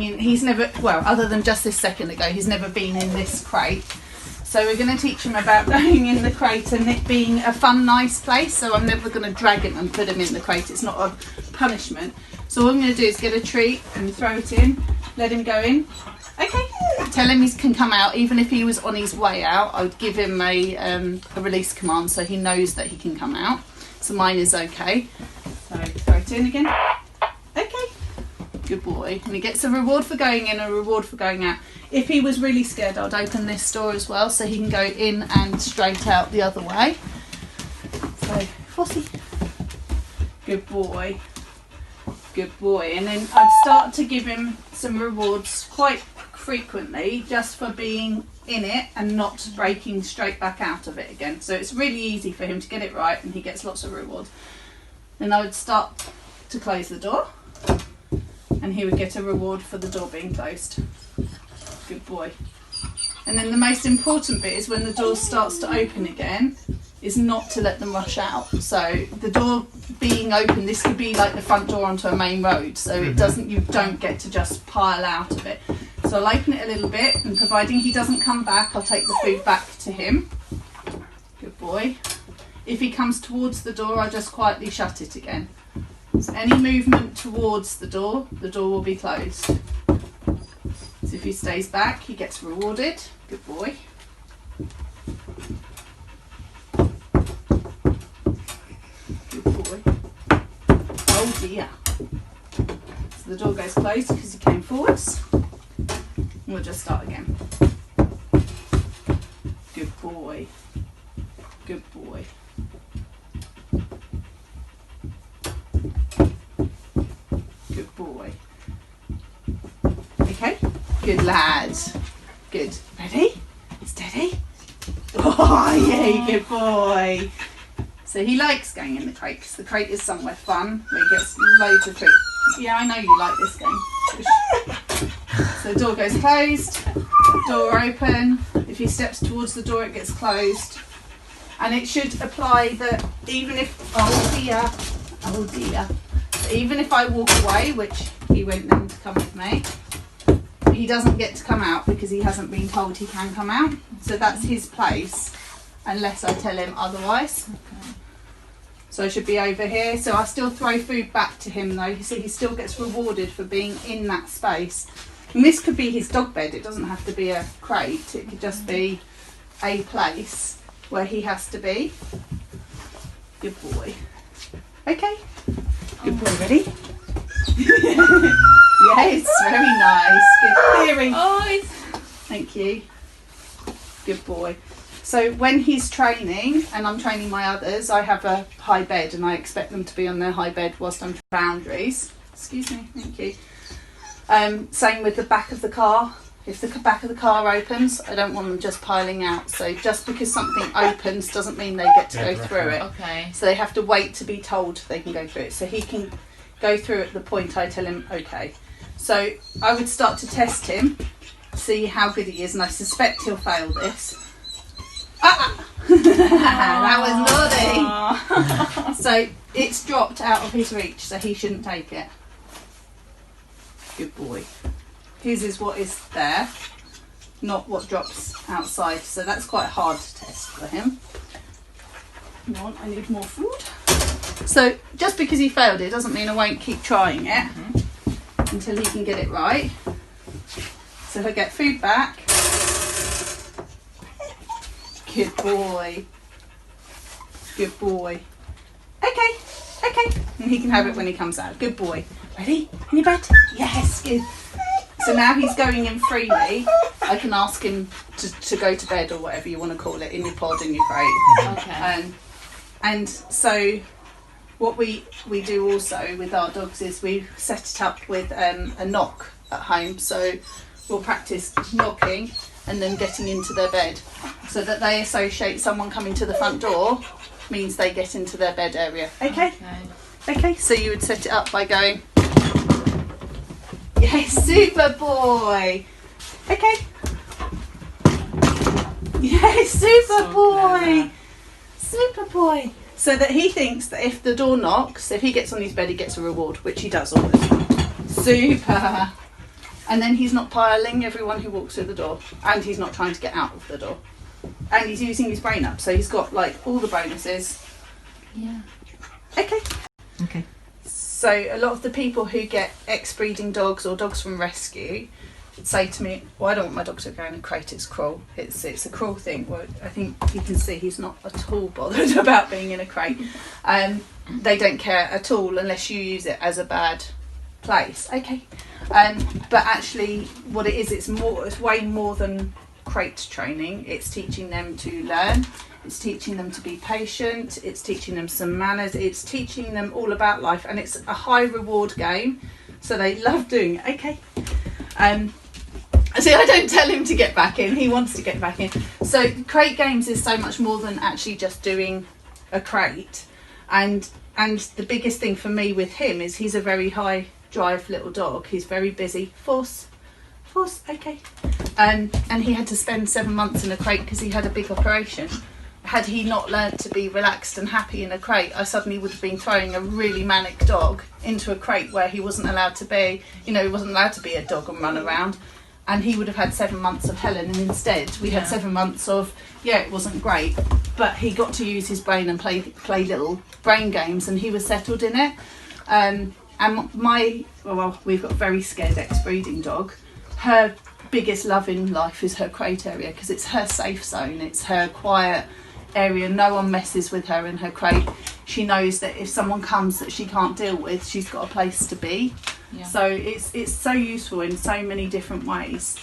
He's never, well, other than just this second ago, he's never been in this crate. So we're going to teach him about going in the crate and it being a fun, nice place. So I'm never going to drag him and put him in the crate. It's not a punishment. So all I'm going to do is get a treat and throw it in, let him go in. Okay. Tell him he can come out. Even if he was on his way out, I would give him a release command so he knows that he can come out. So mine is okay. So throw it in again. Okay. Good boy. And he gets a reward for going in, a reward for going out. If he was really scared, I'd open this door as well so he can go in and straight out the other way. So, Fossy. Good boy. Good boy. And then I'd start to give him some rewards quite frequently just for being in it and not breaking straight back out of it again. So it's really easy for him to get it right and he gets lots of rewards. Then I would start to close the door and he would get a reward for the door being closed. Good boy. And then the most important bit is when the door starts to open again is not to let them rush out. So the door being open, this could be like the front door onto a main road, so it doesn't, you don't get to just pile out of it. So I'll open it a little bit and providing he doesn't come back, I'll take the food back to him. Good boy. If he comes towards the door, I'll just quietly shut it again. So any movement towards the door will be closed. So if he stays back, he gets rewarded. Good boy. Good boy. Oh dear. So the door goes closed because he came forwards. And we'll just start again. Good boy. Good boy. Good boy. Okay. Good lad. Good. Ready? Steady. Oh, yay, good boy. So he likes going in the crate because the crate is somewhere fun where he gets loads of treats. Yeah, I know you like this game. So the door goes closed, door open. If he steps towards the door, it gets closed. And it should apply that even if, oh dear, even if I walk away, which he went then to come with me, he doesn't get to come out because he hasn't been told he can come out. So that's his place unless I tell him otherwise. Okay. So I should be over here. So I still throw food back to him though. So he still gets rewarded for being in that space. And this could be his dog bed. It doesn't have to be a crate. It could just be a place where he has to be. Good boy. Okay. Good boy. Ready? Yes, very nice. Good theory. Oh, Thank you. Good boy. So when he's training, and I'm training my others, I have a high bed and I expect them to be on their high bed whilst I'm boundaries. Excuse me, thank you. Same with the back of the car. If the back of the car opens, I don't want them just piling out. So just because something opens doesn't mean they get to go through it. Okay. So they have to wait to be told they can go through it. So he can go through at the point I tell him, okay. So I would start to test him, see how good he is, and I suspect he'll fail this. That was naughty. So it's dropped out of his reach, so he shouldn't take it. Good boy. His is what is there, not what drops outside. So that's quite hard to test for him. Come on, I need more food. So just because he failed it doesn't mean I won't keep trying it until he can get it right. So he'll get food back. Good boy. Good boy. Okay, okay. And he can have it when he comes out. Good boy. Ready? In your bed? Yes, good. So now he's going in freely. I can ask him to go to bed or whatever you want to call it, in your pod, in your crate. Okay. And so what we do also with our dogs is we set it up with a knock at home. So we'll practice knocking and then getting into their bed so that they associate someone coming to the front door means they get into their bed area. Okay? Okay, so you would set it up by going, yes, super boy. Okay. Yes, super boy. Super boy. So that he thinks that if the door knocks, if he gets on his bed, he gets a reward, which he does always. Super. And then he's not piling everyone who walks through the door, and he's not trying to get out of the door. And he's using his brain up, so he's got like all the bonuses. Yeah. Okay. Okay. So a lot of the people who get ex-breeding dogs or dogs from rescue say to me, well, I don't want my dog to go in a crate, it's cruel. It's a cruel thing. Well, I think you can see he's not at all bothered about being in a crate. They don't care at all unless you use it as a bad place. Okay. But actually what it is, it's way more than crate training. It's teaching them to learn. It's teaching them to be patient. It's teaching them some manners. It's teaching them all about life, and it's a high reward game, so they love doing it. Okay. See, I don't tell him to get back in. He wants to get back in. So crate games is so much more than actually just doing a crate. And the biggest thing for me with him is he's a very high drive little dog. He's very busy. Force, okay. And he had to spend 7 months in a crate because he had a big operation. Had he not learnt to be relaxed and happy in a crate, I suddenly would have been throwing a really manic dog into a crate where he wasn't allowed to be. He wasn't allowed to be a dog and run around. And he would have had 7 months of Helen, and instead we had 7 months of, it wasn't great, but he got to use his brain and play little brain games, and he was settled in it. And we've got a very scared ex-breeding dog. Her biggest love in life is her crate area, because it's her safe zone, it's her quiet area. No one messes with her in her crate. She knows that if someone comes that she can't deal with, she's got a place to be. So it's so useful in so many different ways.